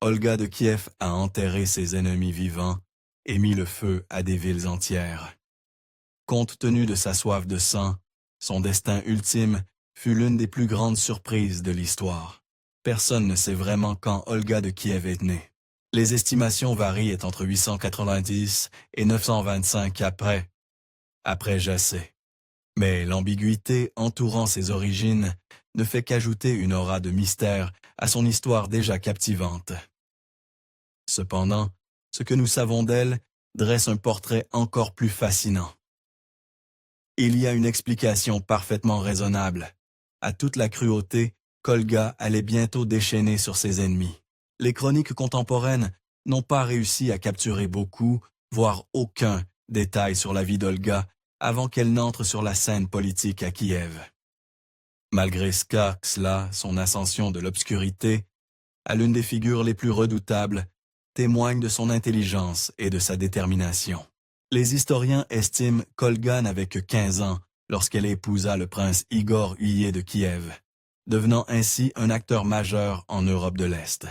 Olga de Kiev a enterré ses ennemis vivants et mis le feu à des villes entières. Compte tenu de sa soif de sang, son destin ultime fut l'une des plus grandes surprises de l'histoire. Personne ne sait vraiment quand Olga de Kiev est née. Les estimations varient entre 890 et 925 après Jacé. Mais l'ambiguïté entourant ses origines ne fait qu'ajouter une aura de mystère à son histoire déjà captivante. Cependant, ce que nous savons d'elle dresse un portrait encore plus fascinant. Il y a une explication parfaitement raisonnable à toute la cruauté qu'Olga allait bientôt déchaîner sur ses ennemis. Les chroniques contemporaines n'ont pas réussi à capturer beaucoup, voire aucun détail sur la vie d'Olga avant qu'elle n'entre sur la scène politique à Kiev. Malgré cela, son ascension de l'obscurité à l'une des figures les plus redoutables témoigne de son intelligence et de sa détermination. Les historiens estiment qu'Olga n'avait que 15 ans lorsqu'elle épousa le prince Igor Huillier de Kiev, devenant ainsi un acteur majeur en Europe de l'Est.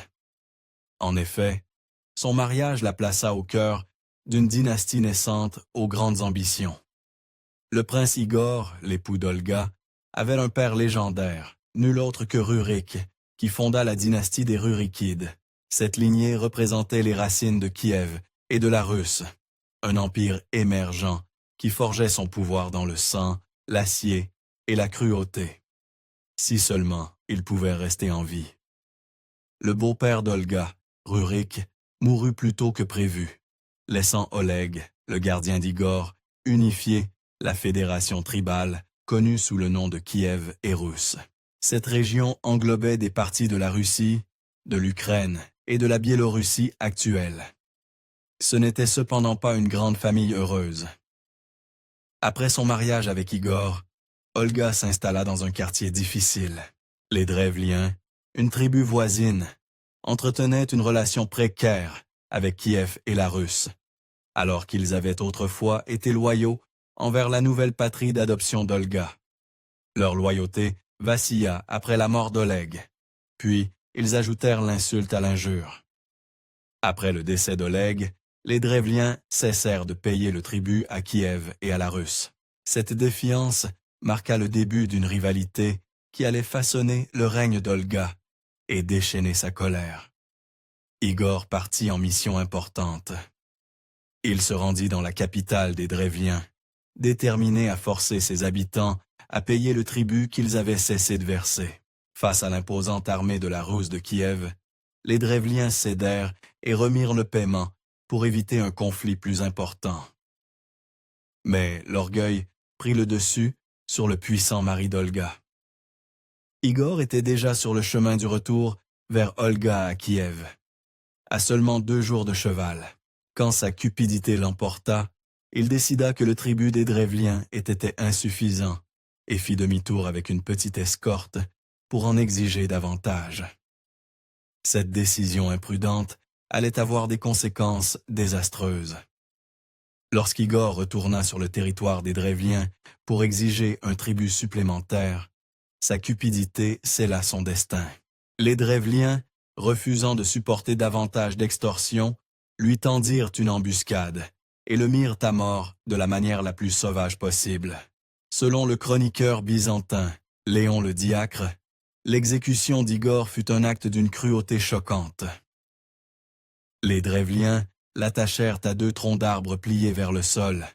En effet, son mariage la plaça au cœur d'une dynastie naissante aux grandes ambitions. Le prince Igor, l'époux d'Olga, avait un père légendaire, nul autre que Rurik, qui fonda la dynastie des Rurikides. Cette lignée représentait les racines de Kiev et de la Russe, un empire émergent qui forgeait son pouvoir dans le sang, l'acier et la cruauté. Si seulement il pouvait rester en vie. Le beau-père d'Olga, Rurik, mourut plus tôt que prévu, laissant Oleg, le gardien d'Igor, unifier la fédération tribale connue sous le nom de Kiev et Russe. Cette région englobait des parties de la Russie, de l'Ukraine et de la Biélorussie actuelle. Ce n'était cependant pas une grande famille heureuse. Après son mariage avec Igor, Olga s'installa dans un quartier difficile. Les Drevliens, une tribu voisine, entretenaient une relation précaire avec Kiev et la Russe, alors qu'ils avaient autrefois été loyaux envers la nouvelle patrie d'adoption d'Olga. Leur loyauté vacilla après la mort d'Oleg, puis ils ajoutèrent l'insulte à l'injure. Après le décès d'Oleg, les Drevliens cessèrent de payer le tribut à Kiev et à la Russe. Cette défiance marqua le début d'une rivalité qui allait façonner le règne d'Olga et déchaîner sa colère. Igor partit en mission importante. Il se rendit dans la capitale des Drevliens, déterminé à forcer ses habitants à payer le tribut qu'ils avaient cessé de verser. Face à l'imposante armée de la Russe de Kiev, les Drevliens cédèrent et remirent le paiement pour éviter un conflit plus important. Mais l'orgueil prit le dessus sur le puissant mari d'Olga. Igor était déjà sur le chemin du retour vers Olga à Kiev, à seulement 2 jours de cheval. Quand sa cupidité l'emporta, il décida que le tribut des Drevliens était insuffisant et fit demi-tour avec une petite escorte pour en exiger davantage. Cette décision imprudente allait avoir des conséquences désastreuses. Lorsqu'Igor retourna sur le territoire des Drevliens pour exiger un tribut supplémentaire, sa cupidité scella son destin. Les Drevliens, refusant de supporter davantage d'extorsion, lui tendirent une embuscade et le mirent à mort de la manière la plus sauvage possible. Selon le chroniqueur byzantin Léon le Diacre, l'exécution d'Igor fut un acte d'une cruauté choquante. Les Drevliens l'attachèrent à 2 troncs d'arbres pliés vers le sol,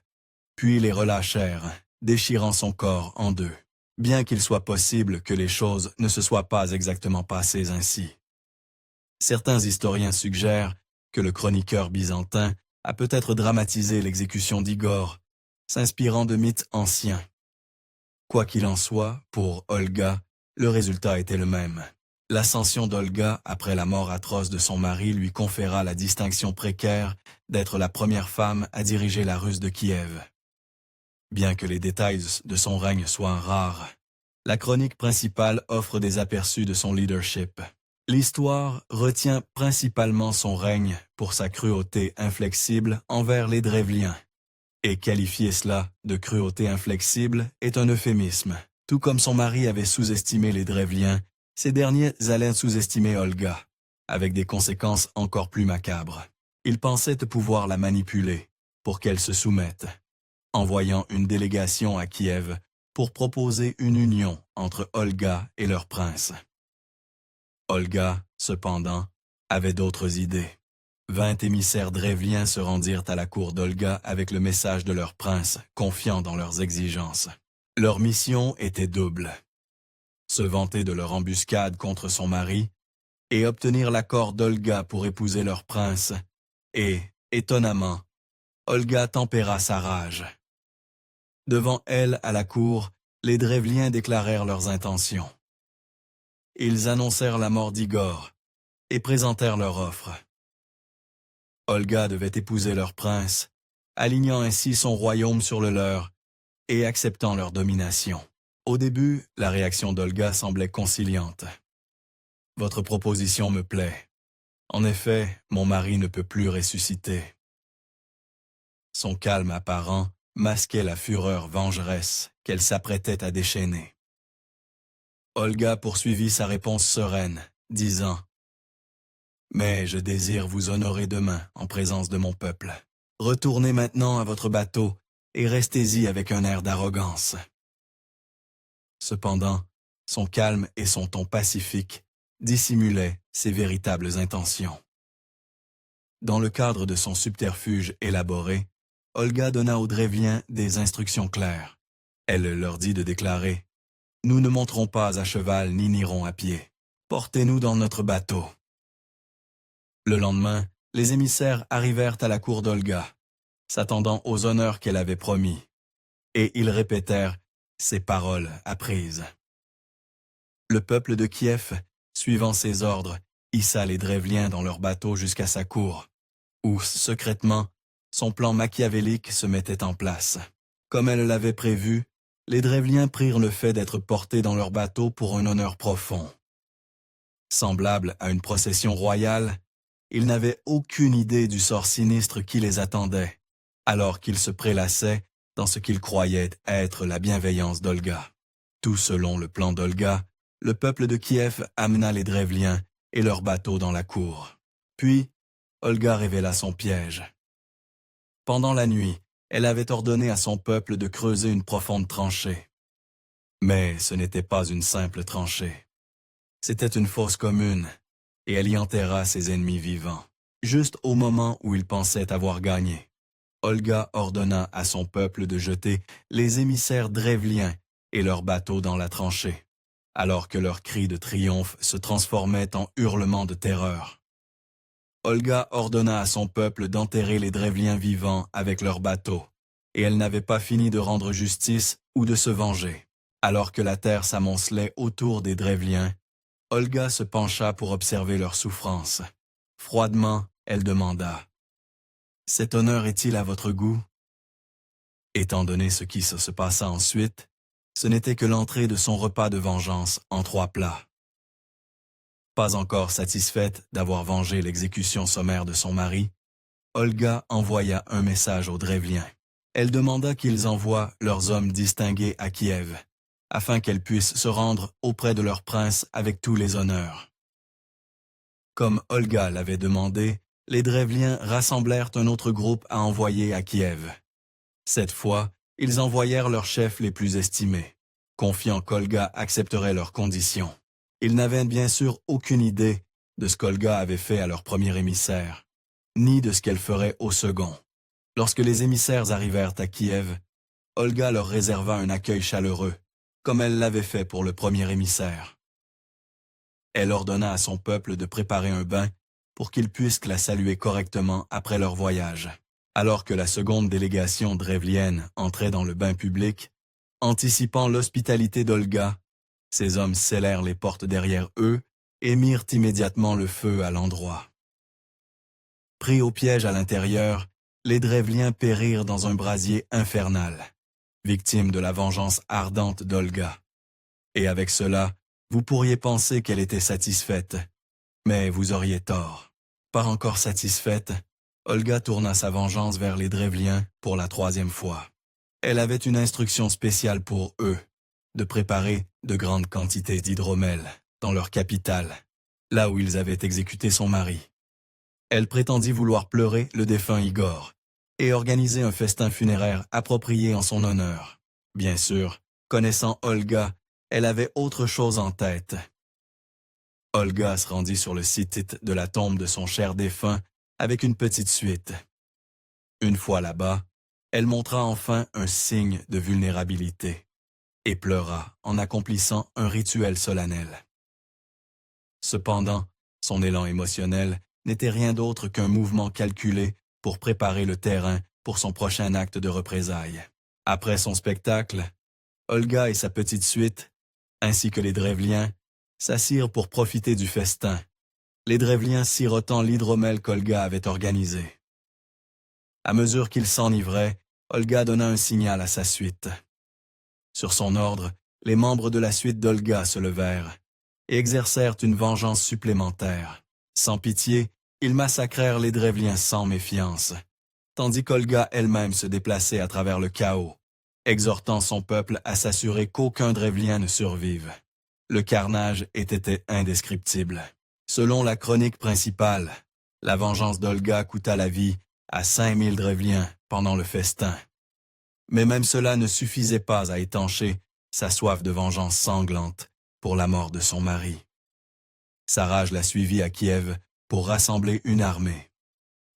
puis les relâchèrent, déchirant son corps en 2, bien qu'il soit possible que les choses ne se soient pas exactement passées ainsi. Certains historiens suggèrent que le chroniqueur byzantin a peut-être dramatisé l'exécution d'Igor, s'inspirant de mythes anciens. Quoi qu'il en soit, pour Olga, le résultat était le même. L'ascension d'Olga après la mort atroce de son mari lui conféra la distinction précaire d'être la première femme à diriger la Russe de Kiev. Bien que les détails de son règne soient rares, la chronique principale offre des aperçus de son leadership. L'histoire retient principalement son règne pour sa cruauté inflexible envers les Drevliens. Et qualifier cela de cruauté inflexible est un euphémisme. Tout comme son mari avait sous-estimé les Drevliens, ces derniers allaient sous-estimer Olga. avec des conséquences encore plus macabres. Il pensait pouvoir la manipuler pour qu'elle se soumette, envoyant une délégation à Kiev pour proposer une union entre Olga et leur prince. Olga, cependant, avait d'autres idées. 20 émissaires drevliens se rendirent à la cour d'Olga avec le message de leur prince, confiant dans leurs exigences. Leur mission était double: se vanter de leur embuscade contre son mari et obtenir l'accord d'Olga pour épouser leur prince. Et, étonnamment, Olga tempéra sa rage. Devant elle, à la cour, les drevliens déclarèrent leurs intentions. Ils annoncèrent la mort d'Igor et présentèrent leur offre. Olga devait épouser leur prince, alignant ainsi son royaume sur le leur et acceptant leur domination. Au début, la réaction d'Olga semblait conciliante. « Votre proposition me plaît. En effet, mon mari ne peut plus ressusciter. » Son calme apparent masquait la fureur vengeresse qu'elle s'apprêtait à déchaîner. Olga poursuivit sa réponse sereine, disant « Mais je désire vous honorer demain en présence de mon peuple. Retournez maintenant à votre bateau et restez-y avec un air d'arrogance. » Cependant, son calme et son ton pacifique dissimulaient ses véritables intentions. Dans le cadre de son subterfuge élaboré, Olga donna aux Drevliens des instructions claires. Elle leur dit de déclarer « Nous ne monterons pas à cheval ni n'irons à pied. Portez-nous dans notre bateau. » Le lendemain, les émissaires arrivèrent à la cour d'Olga, s'attendant aux honneurs qu'elle avait promis, et ils répétèrent ces paroles apprises. Le peuple de Kiev, suivant ses ordres, hissa les Drevliens dans leur bateau jusqu'à sa cour, où, secrètement, son plan machiavélique se mettait en place. Comme elle l'avait prévu, les Drevliens prirent le fait d'être portés dans leur bateau pour un honneur profond. Semblable à une procession royale, ils n'avaient aucune idée du sort sinistre qui les attendait, alors qu'ils se prélassaient dans ce qu'ils croyaient être la bienveillance d'Olga. Tout selon le plan d'Olga, le peuple de Kiev amena les Drevliens et leur bateau dans la cour. Puis, Olga révéla son piège. Pendant la nuit, elle avait ordonné à son peuple de creuser une profonde tranchée. Mais ce n'était pas une simple tranchée. C'était une fosse commune, et elle y enterra ses ennemis vivants. Juste au moment où ils pensaient avoir gagné, Olga ordonna à son peuple de jeter les émissaires drevliens et leurs bateaux dans la tranchée, alors que leurs cris de triomphe se transformaient en hurlements de terreur. Olga ordonna à son peuple d'enterrer les Drevliens vivants avec leurs bateaux, et elle n'avait pas fini de rendre justice ou de se venger. Alors que la terre s'amoncelait autour des Drevliens, Olga se pencha pour observer leurs souffrances. Froidement, elle demanda « Cet honneur est-il à votre goût ?» Étant donné ce qui se passa ensuite, ce n'était que l'entrée de son repas de vengeance en 3 plats. Pas encore satisfaite d'avoir vengé l'exécution sommaire de son mari, Olga envoya un message aux Drevliens. Elle demanda qu'ils envoient leurs hommes distingués à Kiev, afin qu'elles puissent se rendre auprès de leur prince avec tous les honneurs. Comme Olga l'avait demandé, les Drevliens rassemblèrent un autre groupe à envoyer à Kiev. Cette fois, ils envoyèrent leurs chefs les plus estimés, confiant qu'Olga accepterait leurs conditions. Ils n'avaient bien sûr aucune idée de ce qu'Olga avait fait à leur premier émissaire, ni de ce qu'elle ferait au second. Lorsque les émissaires arrivèrent à Kiev, Olga leur réserva un accueil chaleureux, comme elle l'avait fait pour le premier émissaire. Elle ordonna à son peuple de préparer un bain pour qu'ils puissent la saluer correctement après leur voyage. Alors que la seconde délégation drevlienne entrait dans le bain public, anticipant l'hospitalité d'Olga, ces hommes scellèrent les portes derrière eux et mirent immédiatement le feu à l'endroit. Pris au piège à l'intérieur, les Drevliens périrent dans un brasier infernal, victimes de la vengeance ardente d'Olga. Et avec cela, vous pourriez penser qu'elle était satisfaite, mais vous auriez tort. Pas encore satisfaite, Olga tourna sa vengeance vers les Drevliens pour la 3e fois. Elle avait une instruction spéciale pour eux, de préparer de grandes quantités d'hydromel dans leur capitale, là où ils avaient exécuté son mari. Elle prétendit vouloir pleurer le défunt Igor et organiser un festin funéraire approprié en son honneur. Bien sûr, connaissant Olga, elle avait autre chose en tête. Olga se rendit sur le site de la tombe de son cher défunt avec une petite suite. Une fois là-bas, elle montra enfin un signe de vulnérabilité et pleura en accomplissant un rituel solennel. Cependant, son élan émotionnel n'était rien d'autre qu'un mouvement calculé pour préparer le terrain pour son prochain acte de représailles. Après son spectacle, Olga et sa petite suite, ainsi que les Drevliens, s'assirent pour profiter du festin, les Drevliens sirotant l'hydromel qu'Olga avait organisé. À mesure qu'ils s'enivraient, Olga donna un signal à sa suite. Sur son ordre, les membres de la suite d'Olga se levèrent et exercèrent une vengeance supplémentaire. Sans pitié, ils massacrèrent les Drevliens sans méfiance, tandis qu'Olga elle-même se déplaçait à travers le chaos, exhortant son peuple à s'assurer qu'aucun Drevlien ne survive. Le carnage était indescriptible. Selon la chronique principale, la vengeance d'Olga coûta la vie à 5000 Drevliens pendant le festin. Mais même cela ne suffisait pas à étancher sa soif de vengeance sanglante pour la mort de son mari. Sa rage la suivit à Kiev pour rassembler une armée.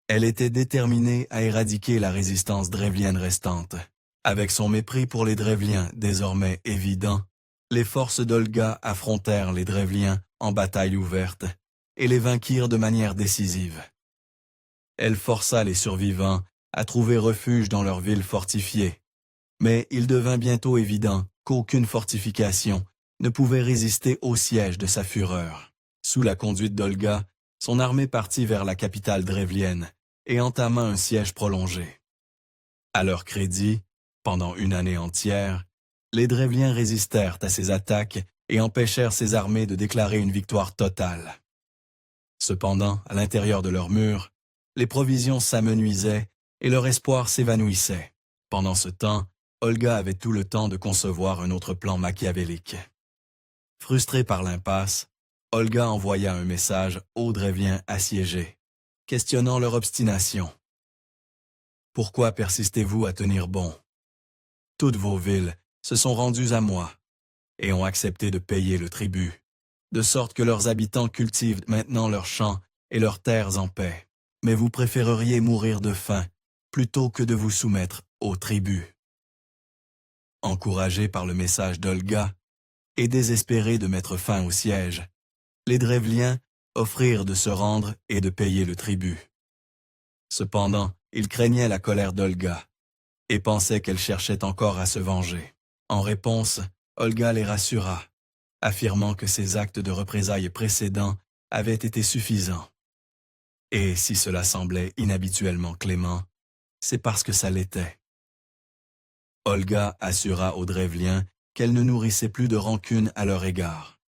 Elle était déterminée à éradiquer la résistance drevlienne restante. Avec son mépris pour les Drevliens désormais évident, les forces d'Olga affrontèrent les Drevliens en bataille ouverte et les vainquirent de manière décisive. Elle força les survivants à trouver refuge dans leur ville fortifiée, mais il devint bientôt évident qu'aucune fortification ne pouvait résister au siège de sa fureur. Sous la conduite d'Olga, son armée partit vers la capitale drevlienne et entama un siège prolongé. À leur crédit, pendant une année entière, les Drevliens résistèrent à ses attaques et empêchèrent ses armées de déclarer une victoire totale. Cependant, à l'intérieur de leurs murs, les provisions s'amenuisaient et leur espoir s'évanouissait. Pendant ce temps, Olga avait tout le temps de concevoir un autre plan machiavélique. Frustrée par l'impasse, Olga envoya un message aux Drevliens assiégés, questionnant leur obstination. « Pourquoi persistez-vous à tenir bon? Toutes vos villes se sont rendues à moi et ont accepté de payer le tribut, de sorte que leurs habitants cultivent maintenant leurs champs et leurs terres en paix. Mais vous préféreriez mourir de faim plutôt que de vous soumettre au tribut. » Encouragés par le message d'Olga et désespérés de mettre fin au siège, les Drevliens offrirent de se rendre et de payer le tribut. Cependant, ils craignaient la colère d'Olga et pensaient qu'elle cherchait encore à se venger. En réponse, Olga les rassura, affirmant que ses actes de représailles précédents avaient été suffisants. Et si cela semblait inhabituellement clément, c'est parce que ça l'était. Olga assura aux Drevliens qu'elle ne nourrissait plus de rancune à leur égard.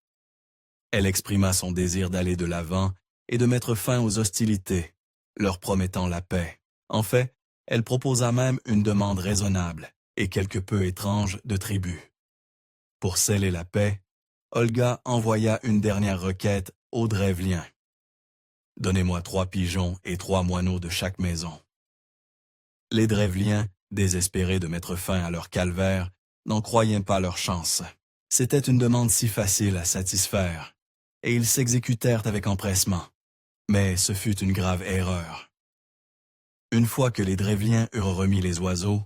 Elle exprima son désir d'aller de l'avant et de mettre fin aux hostilités, leur promettant la paix. En fait, elle proposa même une demande raisonnable et quelque peu étrange de tribut. Pour sceller la paix, Olga envoya une dernière requête aux Drevliens. « Donnez-moi 3 pigeons et 3 moineaux de chaque maison. » Les Drevliens, désespérés de mettre fin à leur calvaire, n'en croyaient pas leur chance. C'était une demande si facile à satisfaire, et ils s'exécutèrent avec empressement. Mais ce fut une grave erreur. Une fois que les Drevliens eurent remis les oiseaux,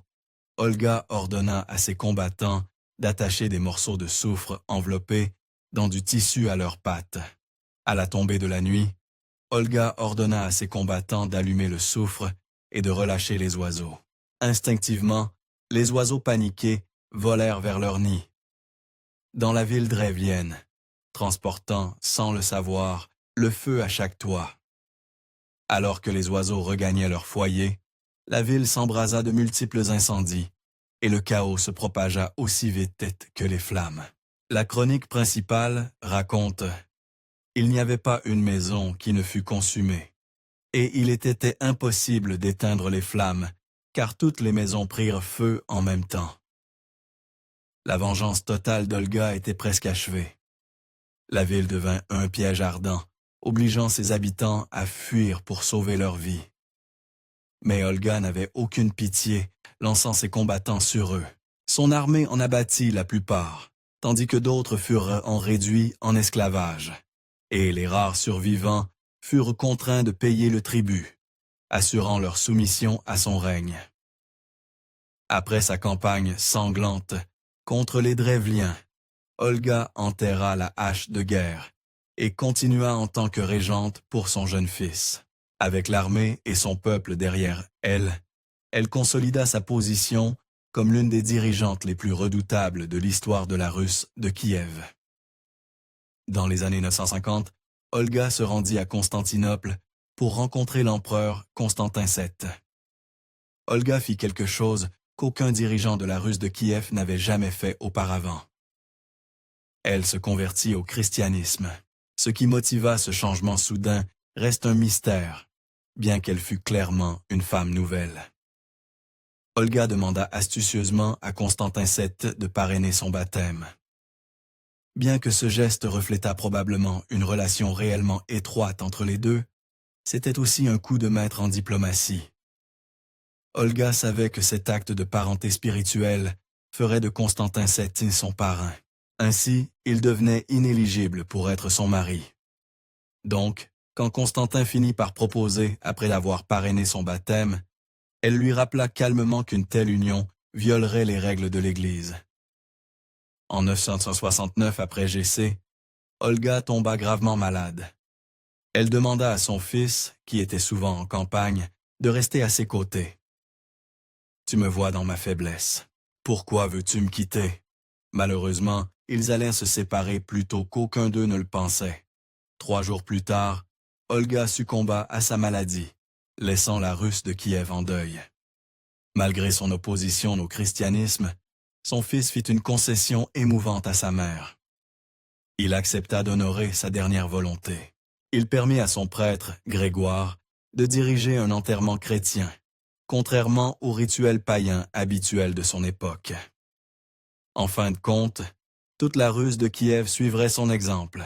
Olga ordonna à ses combattants d'attacher des morceaux de soufre enveloppés dans du tissu à leurs pattes. À la tombée de la nuit, Olga ordonna à ses combattants d'allumer le soufre et de relâcher les oiseaux. Instinctivement, les oiseaux paniqués volèrent vers leur nid. Dans la ville drevlienne, transportant, sans le savoir, le feu à chaque toit. Alors que les oiseaux regagnaient leur foyer, la ville s'embrasa de multiples incendies et le chaos se propagea aussi vite que les flammes. La chronique principale raconte « Il n'y avait pas une maison qui ne fût consumée, et il était impossible d'éteindre les flammes, car toutes les maisons prirent feu en même temps. » La vengeance totale d'Olga était presque achevée. La ville devint un piège ardent obligeant ses habitants à fuir pour sauver leur vie. Mais Olga n'avait aucune pitié, lançant ses combattants sur eux. Son armée en abattit la plupart, tandis que d'autres furent réduits en esclavage, et les rares survivants furent contraints de payer le tribut, assurant leur soumission à son règne. Après sa campagne sanglante contre les Drevliens, Olga enterra la hache de guerre et continua en tant que régente pour son jeune fils. Avec l'armée et son peuple derrière elle, elle consolida sa position comme l'une des dirigeantes les plus redoutables de l'histoire de la Russe de Kiev. Dans les années 950, Olga se rendit à Constantinople pour rencontrer l'empereur Constantin VII. Olga fit quelque chose qu'aucun dirigeant de la Russe de Kiev n'avait jamais fait auparavant. Elle se convertit au christianisme. Ce qui motiva ce changement soudain reste un mystère, bien qu'elle fût clairement une femme nouvelle. Olga demanda astucieusement à Constantin VII de parrainer son baptême. Bien que ce geste reflétât probablement une relation réellement étroite entre les deux, c'était aussi un coup de maître en diplomatie. Olga savait que cet acte de parenté spirituelle ferait de Constantin VII son parrain. Ainsi, il devenait inéligible pour être son mari. Donc, quand Constantin finit par proposer, après avoir parrainé son baptême, elle lui rappela calmement qu'une telle union violerait les règles de l'Église. En 969 après G.C., Olga tomba gravement malade. Elle demanda à son fils, qui était souvent en campagne, de rester à ses côtés. « Tu me vois dans ma faiblesse. Pourquoi veux-tu me quitter ?» Malheureusement, ils allaient se séparer plus tôt qu'aucun d'eux ne le pensait. 3 jours plus tard, Olga succomba à sa maladie, laissant la Russe de Kiev en deuil. Malgré son opposition au christianisme, son fils fit une concession émouvante à sa mère. Il accepta d'honorer sa dernière volonté. Il permit à son prêtre, Grégoire, de diriger un enterrement chrétien, contrairement aux rituels païens habituels de son époque. En fin de compte, toute la Russe de Kiev suivrait son exemple,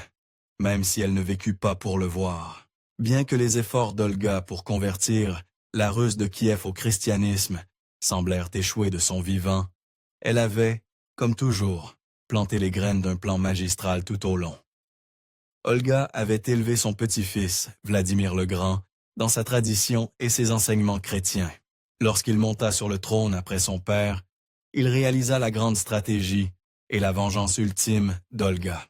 même si elle ne vécut pas pour le voir. Bien que les efforts d'Olga pour convertir la Russe de Kiev au christianisme semblèrent échouer de son vivant, elle avait, comme toujours, planté les graines d'un plan magistral tout au long. Olga avait élevé son petit-fils, Vladimir le Grand, dans sa tradition et ses enseignements chrétiens. Lorsqu'il monta sur le trône après son père, il réalisa la grande stratégie et la vengeance ultime d'Olga.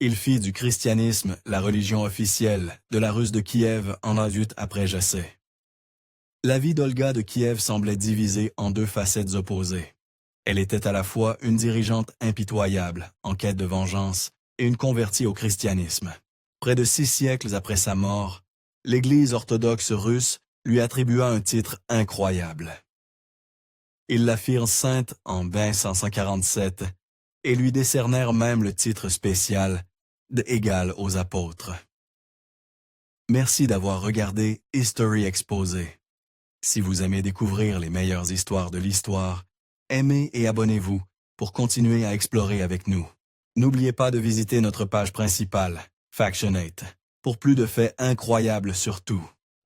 Il fit du christianisme la religion officielle de la Russe de Kiev en adulte après G.C. La vie d'Olga de Kiev semblait divisée en 2 facettes opposées. Elle était à la fois une dirigeante impitoyable, en quête de vengeance, et une convertie au christianisme. Près de 6 siècles après sa mort, l'Église orthodoxe russe lui attribua un titre incroyable. Ils la firent sainte en 1547 et lui décernèrent même le titre spécial d'égal aux apôtres. Merci d'avoir regardé History Exposé. Si vous aimez découvrir les meilleures histoires de l'histoire, aimez et abonnez-vous pour continuer à explorer avec nous. N'oubliez pas de visiter notre page principale, Factionate, pour plus de faits incroyables sur tout.